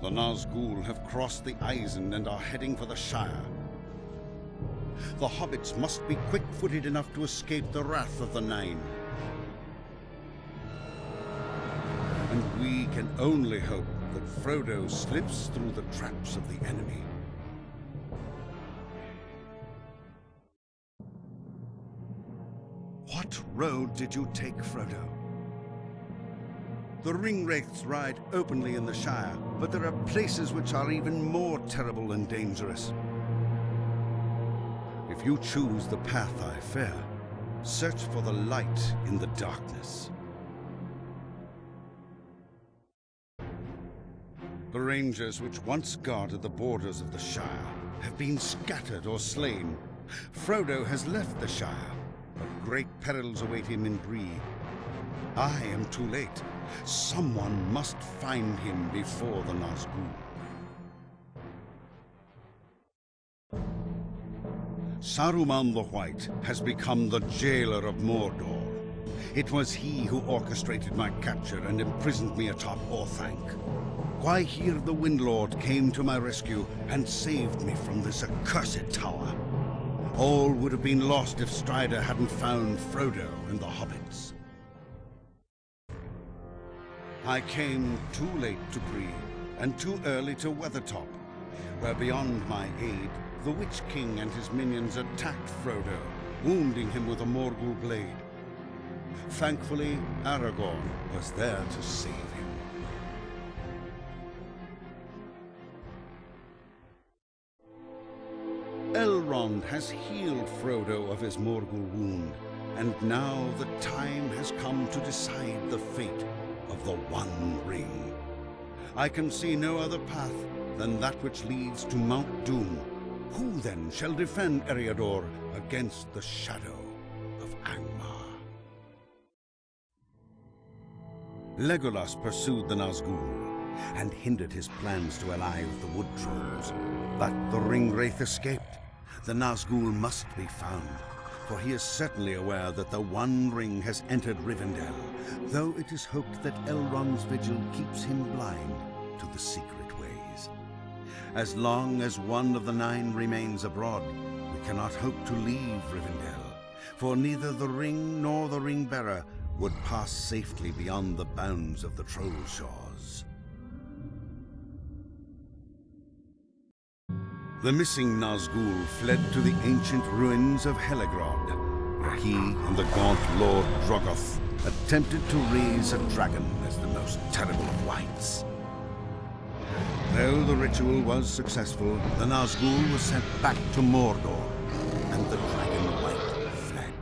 The Nazgul have crossed the Eisen and are heading for the Shire. The hobbits must be quick-footed enough to escape the wrath of the Nine. And we can only hope that Frodo slips through the traps of the enemy. What road did you take, Frodo? The ring-wraiths ride openly in the Shire, but there are places which are even more terrible and dangerous. If you choose the path I fear, search for the light in the darkness. The rangers which once guarded the borders of the Shire have been scattered or slain. Frodo has left the Shire, but great perils await him in Bree. I am too late. Someone must find him before the Nazgul. Saruman the White has become the jailer of Mordor. It was he who orchestrated my capture and imprisoned me atop Orthanc. Gwaihir the Windlord came to my rescue and saved me from this accursed tower. All would have been lost if Strider hadn't found Frodo and the hobbits. I came too late to Bree, and too early to Weathertop, where beyond my aid, the Witch King and his minions attacked Frodo, wounding him with a Morgul blade. Thankfully, Aragorn was there to save him. Elrond has healed Frodo of his Morgul wound, and now the time has come to decide the fate of the One Ring. I can see no other path than that which leads to Mount Doom. Who then shall defend Eriador against the Shadow of Angmar? Legolas pursued the Nazgul and hindered his plans to ally with the Wood Trolls. But the Ringwraith escaped. The Nazgul must be found, for he is certainly aware that the One Ring has entered Rivendell, though it is hoped that Elrond's vigil keeps him blind to the secret ways. As long as one of the Nine remains abroad, we cannot hope to leave Rivendell, for neither the Ring nor the Ring-bearer would pass safely beyond the bounds of the Troll Shores. The missing Nazgul fled to the ancient ruins of Helegrod, where he and the gaunt Lord Drogoth attempted to raise a dragon as the most terrible of wights. Though the ritual was successful, the Nazgul was sent back to Mordor, and the Dragon White fled.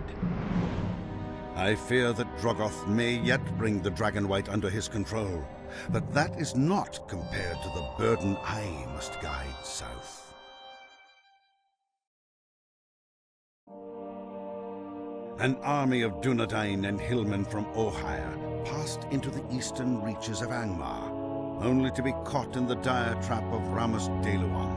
I fear that Drogoth may yet bring the Dragon White under his control, but that is not compared to the burden I must guide south. An army of Dunedain and hillmen from Ohire passed into the eastern reaches of Angmar, only to be caught in the dire trap of Ramus Deluan.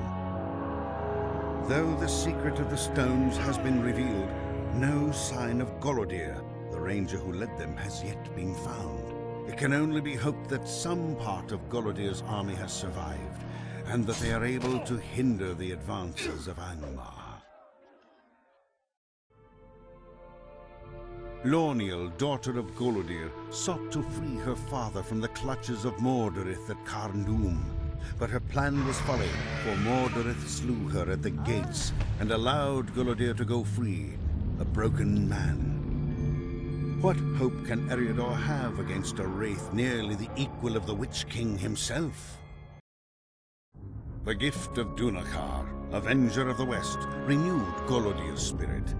Though the secret of the stones has been revealed, no sign of Golodir, the ranger who led them, has yet been found. It can only be hoped that some part of Golodir's army has survived, and that they are able to hinder the advances of Angmar. Lorniel, daughter of Golodir, sought to free her father from the clutches of Mordorith at Carn Dûm, but her plan was folly, for Mordorith slew her at the gates and allowed Golodir to go free, a broken man. What hope can Eriador have against a wraith nearly the equal of the Witch King himself? The gift of Dunachar, Avenger of the West, renewed Golodir's spirit,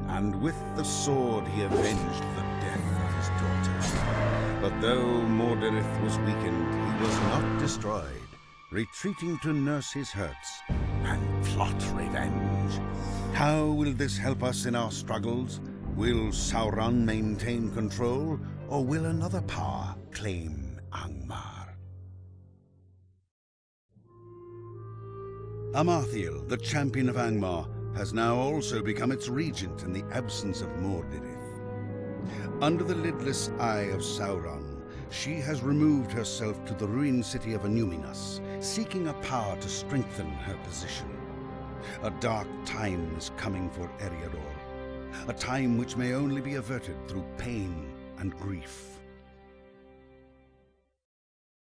and with the sword he avenged the death of his daughter. But though Mordorith was weakened, he was not destroyed, retreating to nurse his hurts and plot revenge. How will this help us in our struggles? Will Sauron maintain control, or will another power claim Angmar? Amathiel, the champion of Angmar, has now also become its regent in the absence of Mordirith. Under the lidless eye of Sauron, She has removed herself to the ruined city of Anuminas, seeking a power to strengthen her position. A dark time is coming for Eriador, a time which may only be averted through pain and grief.